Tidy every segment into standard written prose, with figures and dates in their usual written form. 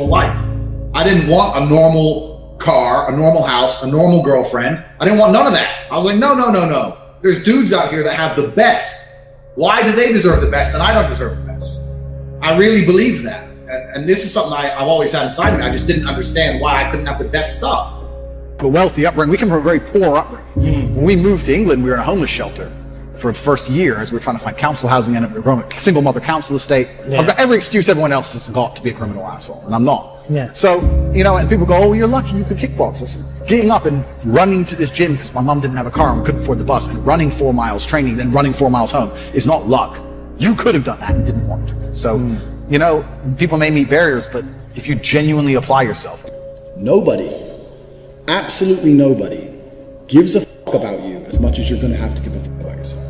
life. I didn't want a normal car, a normal house, a normal girlfriend. I didn't want none of that. I was like, no. There's dudes out here that have the best. Why do they deserve the best and I don't deserve the best? I really believe that. And this is something I've always had inside me. I just didn't understand why I couldn't have the best stuff. A wealthy upbringing. We come from a very poor upbringing. When we moved to England, we were in a homeless shelter for the first year as we were trying to find council housing, and we were a single mother council estate. Yeah. I've got every excuse everyone else has got to be a criminal asshole, and I'm not. Yeah. So, and people go, oh, you're lucky you could kickbox. Listen, getting up and running to this gym because my mom didn't have a car and we couldn't afford the bus, and running 4 miles, training, then running 4 miles home is not luck. You could have done that and didn't want to. So, people may meet barriers, but if you genuinely apply yourself. Nobody, absolutely nobody, gives a fuck about you as much as you're going to have to give a fuck about yourself.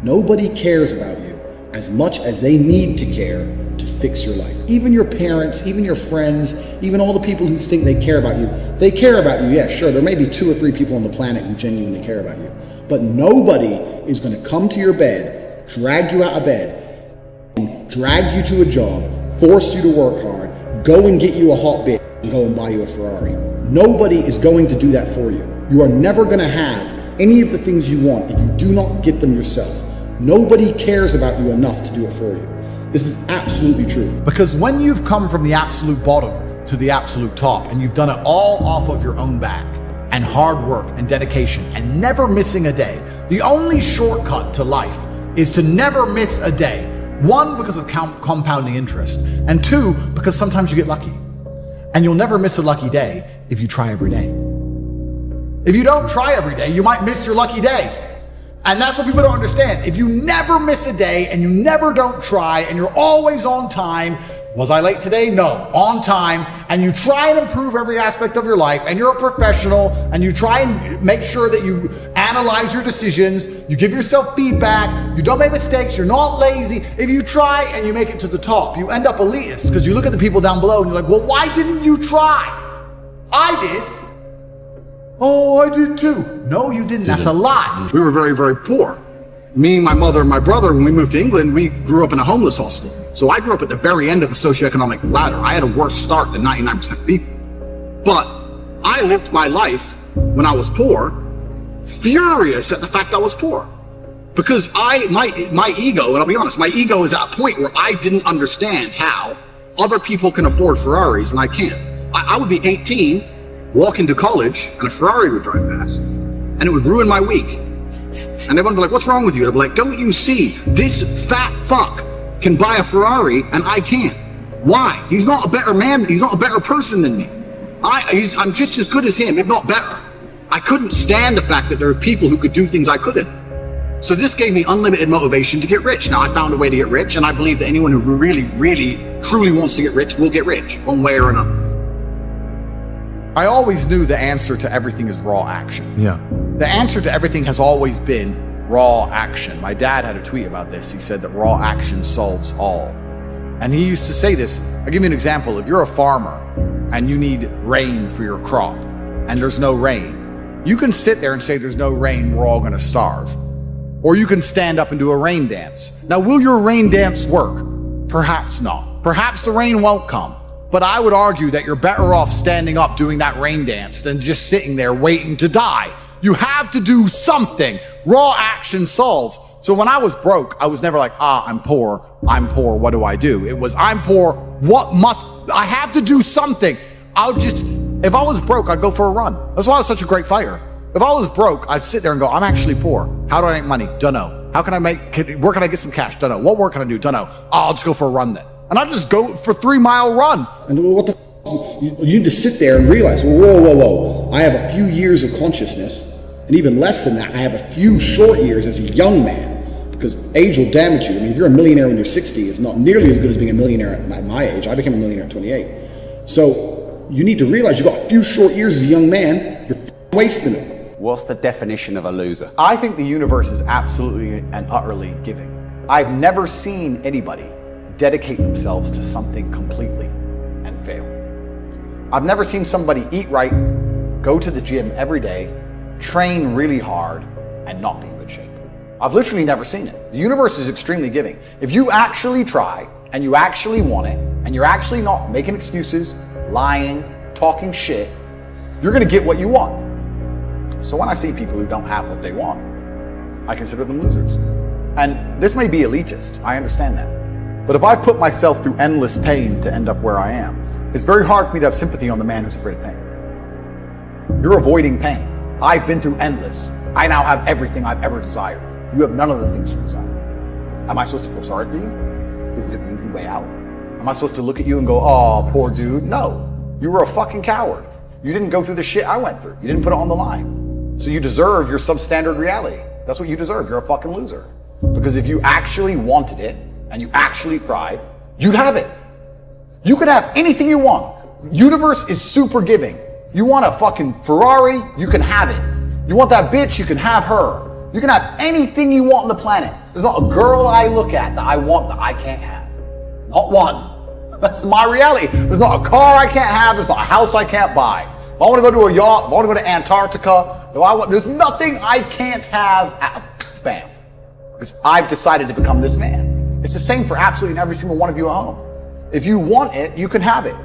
Nobody cares about you as much as they need to care to fix your life. Even your parents, even your friends, even all the people who think they care about you, they care about you. Yeah, sure, there may be 2 or 3 people on the planet who genuinely care about you, but nobody is going to come to your bed, drag you out of bed, drag you to a job, force you to work hard, go and get you a hot bitch and go and buy you a Ferrari. Nobody is going to do that for you. You are never going to have any of the things you want if you do not get them yourself. Nobody cares about you enough to do it for you. This is absolutely true. Because when you've come from the absolute bottom to the absolute top and you've done it all off of your own back and hard work and dedication and never missing a day, the only shortcut to life is to never miss a day. 1, because of compounding interest, and 2, because sometimes you get lucky. And you'll never miss a lucky day if you try every day. If you don't try every day, you might miss your lucky day. And that's what people don't understand. If you never miss a day and you never don't try and you're always on time, was I late today? No, on time, and you try and improve every aspect of your life, and you're a professional, and you try and make sure that you analyze your decisions, you give yourself feedback, you don't make mistakes, you're not lazy. If you try and you make it to the top, you end up elitist, because you look at the people down below and you're like, well, why didn't you try? I did. Oh, I did too. No, you didn't. That's a lie. We were very, very poor. Me, my mother, and my brother, when we moved to England, we grew up in a homeless hostel. So I grew up at the very end of the socioeconomic ladder. I had a worse start than 99% of people. But I lived my life when I was poor, furious at the fact I was poor. Because my ego, and I'll be honest, my ego is at a point where I didn't understand how other people can afford Ferraris and I can't. I would be 18, walk into college, and a Ferrari would drive past, and it would ruin my week. And everyone would be like, what's wrong with you? And I'd be like, don't you see, this fat fuck can buy a Ferrari and I can't. Why? He's not a better man, he's not a better person than me. I'm just as good as him, if not better. I couldn't stand the fact that there are people who could do things I couldn't. So this gave me unlimited motivation to get rich. Now I found a way to get rich, and I believe that anyone who really, really, truly wants to get rich will get rich, one way or another. I always knew the answer to everything is raw action. Yeah. The answer to everything has always been raw action. My dad had a tweet about this. He said that raw action solves all. And he used to say this. I'll give you an example. If you're a farmer and you need rain for your crop and there's no rain, you can sit there and say there's no rain, we're all gonna starve. Or you can stand up and do a rain dance. Now, will your rain dance work? Perhaps not. Perhaps the rain won't come. But I would argue that you're better off standing up doing that rain dance than just sitting there waiting to die. You have to do something. Raw action solves. So when I was broke, I was never like, I'm poor, what do I do? It was, I'm poor, I have to do something. If I was broke, I'd go for a run. That's why I was such a great fighter. If I was broke, I'd sit there and go, I'm actually poor. How do I make money? Don't know. Where can I get some cash? Don't know. What work can I do? Don't know. I'll just go for a run then. And I'd just go for 3-mile run. And what the you need to sit there and realize, whoa. I have a few years of consciousness, and even less than that, I have a few short years as a young man, because age will damage you. I mean, if you're a millionaire when you're 60, it's not nearly as good as being a millionaire at my age. I became a millionaire at 28. So you need to realize you've got a few short years as a young man, you're wasting it. What's the definition of a loser? I think the universe is absolutely and utterly giving. I've never seen anybody dedicate themselves to something completely and fail. I've never seen somebody eat right, go to the gym every day, train really hard, and not be in good shape. I've literally never seen it. The universe is extremely giving. If you actually try and you actually want it, and you're actually not making excuses, lying, talking shit, you're gonna get what you want. So when I see people who don't have what they want, I consider them losers. And this may be elitist, I understand that. But if I put myself through endless pain to end up where I am, it's very hard for me to have sympathy on the man who's afraid of pain. You're avoiding pain. I've been through endless. I now have everything I've ever desired. You have none of the things you desire. Am I supposed to feel sorry for you? Is it an easy way out? Am I supposed to look at you and go, oh, poor dude? No. You were a fucking coward. You didn't go through the shit I went through. You didn't put it on the line. So you deserve your substandard reality. That's what you deserve. You're a fucking loser. Because if you actually wanted it, and you actually tried, you'd have it. You could have anything you want. Universe is super giving. You want a fucking Ferrari, you can have it. You want that bitch, you can have her. You can have anything you want on the planet. There's not a girl I look at that I want that I can't have. Not one. That's my reality. There's not a car I can't have. There's not a house I can't buy. If I want to go to a yacht, if I want to go to Antarctica, there's nothing I can't have. Bam. Because I've decided to become this man. It's the same for absolutely every single one of you at home. If you want it, you can have it.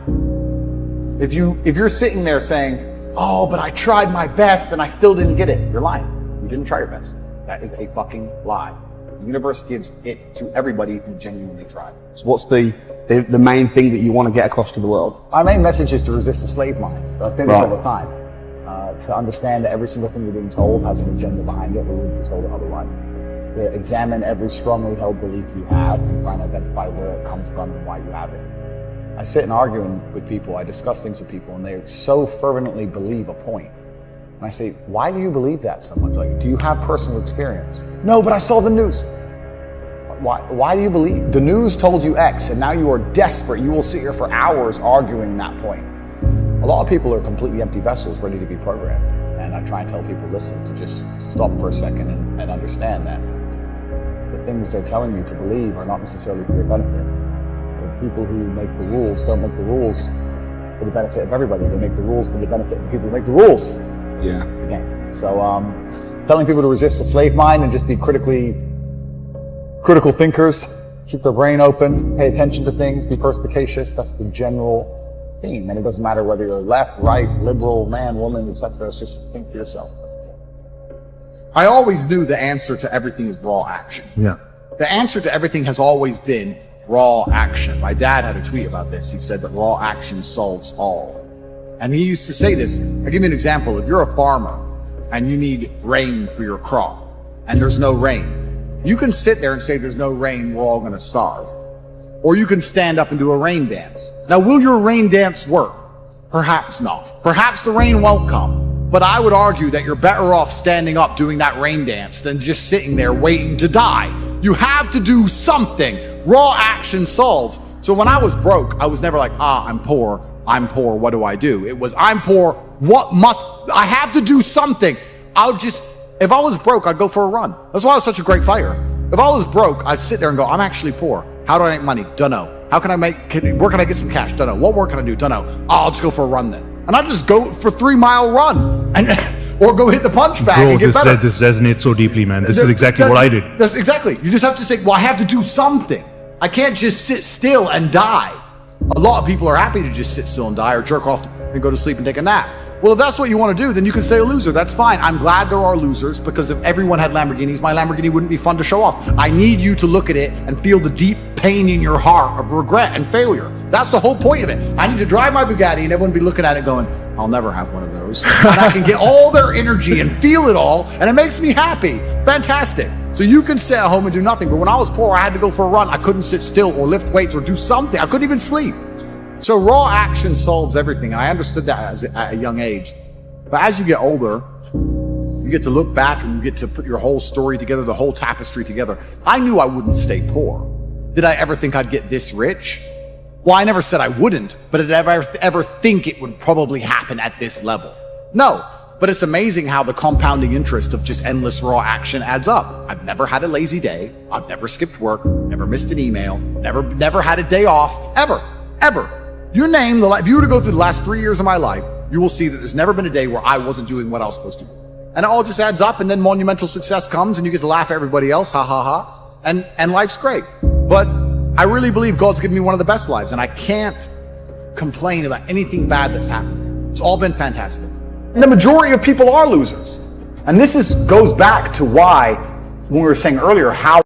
If you're sitting there saying, oh, but I tried my best and I still didn't get it, you're lying. You didn't try your best. That is a fucking lie. The universe gives it to everybody who genuinely tried. So what's the main thing that you want to get across to the world? My main message is to resist the slave mind. I think this all the time. To understand that every single thing you're being told has an agenda behind it, or you'll be told it otherwise. To examine every strongly held belief you have and try to identify where it comes from and why you have it. I sit and argue with people, I discuss things with people, and they so fervently believe a point. And I say, why do you believe that so much? Like, do you have personal experience? No, but I saw the news. Why do you believe? The news told you X, and now you are desperate. You will sit here for hours arguing that point. A lot of people are completely empty vessels ready to be programmed. And I try and tell people, listen, to just stop for a second and understand that the things they're telling you to believe are not necessarily for your benefit. The people who make the rules don't make the rules for the benefit of everybody. They make the rules for the benefit of the people who make the rules. Yeah. Again. So telling people to resist a slave mind and just be critical thinkers, keep their brain open, pay attention to things, be perspicacious, that's the general theme. And it doesn't matter whether you're left, right, liberal, man, woman, etc. It's just think for yourself. I always knew the answer to everything is raw action. Yeah. The answer to everything has always been raw action. My dad had a tweet about this. He said that raw action solves all. And he used to say this. I'll give you an example. If you're a farmer and you need rain for your crop and there's no rain, you can sit there and say there's no rain, we're all going to starve. Or you can stand up and do a rain dance. Now, will your rain dance work? Perhaps not. Perhaps the rain won't come. But I would argue that you're better off standing up doing that rain dance than just sitting there waiting to die. You have to do something. Raw action solves. So when I was broke, I was never like, I'm poor, what do I do? It was, I'm poor, I have to do something. If I was broke, I'd go for a run. That's why I was such a great fighter. If I was broke, I'd sit there and go, I'm actually poor. How do I make money? Dunno. Where can I get some cash? Dunno. What work can I do? Dunno. I'll just go for a run then. And I'd just go for 3 mile run or go hit the punch bag and get better. This resonates so deeply, man. This is exactly what I did. That's exactly. You just have to say, well, I have to do something. I can't just sit still and die. A lot of people are happy to just sit still and die or jerk off and go to sleep and take a nap. Well, if that's what you want to do, then you can say a loser. That's fine. I'm glad there are losers, because if everyone had Lamborghinis, my Lamborghini wouldn't be fun to show off. I need you to look at it and feel the deep pain in your heart of regret and failure. That's the whole point of it. I need to drive my Bugatti and everyone be looking at it going, I'll never have one of those. And I can get all their energy and feel it all, and it makes me happy. Fantastic. So you can sit at home and do nothing. But when I was poor, I had to go for a run. I couldn't sit still or lift weights or do something. I couldn't even sleep. So raw action solves everything. And I understood that at a young age. But as you get older, you get to look back and you get to put your whole story together, the whole tapestry together. I knew I wouldn't stay poor. Did I ever think I'd get this rich? Well, I never said I wouldn't, but did I ever think it would probably happen at this level? No, but it's amazing how the compounding interest of just endless raw action adds up. I've never had a lazy day. I've never skipped work, never missed an email, never had a day off, ever. You name if you were to go through the last 3 years of my life, you will see that there's never been a day where I wasn't doing what I was supposed to do. And it all just adds up, and then monumental success comes and you get to laugh at everybody else, ha ha ha, and life's great. But I really believe God's given me one of the best lives, and I can't complain about anything bad that's happened. It's all been fantastic. And the majority of people are losers. And this goes back to why, when we were saying earlier, how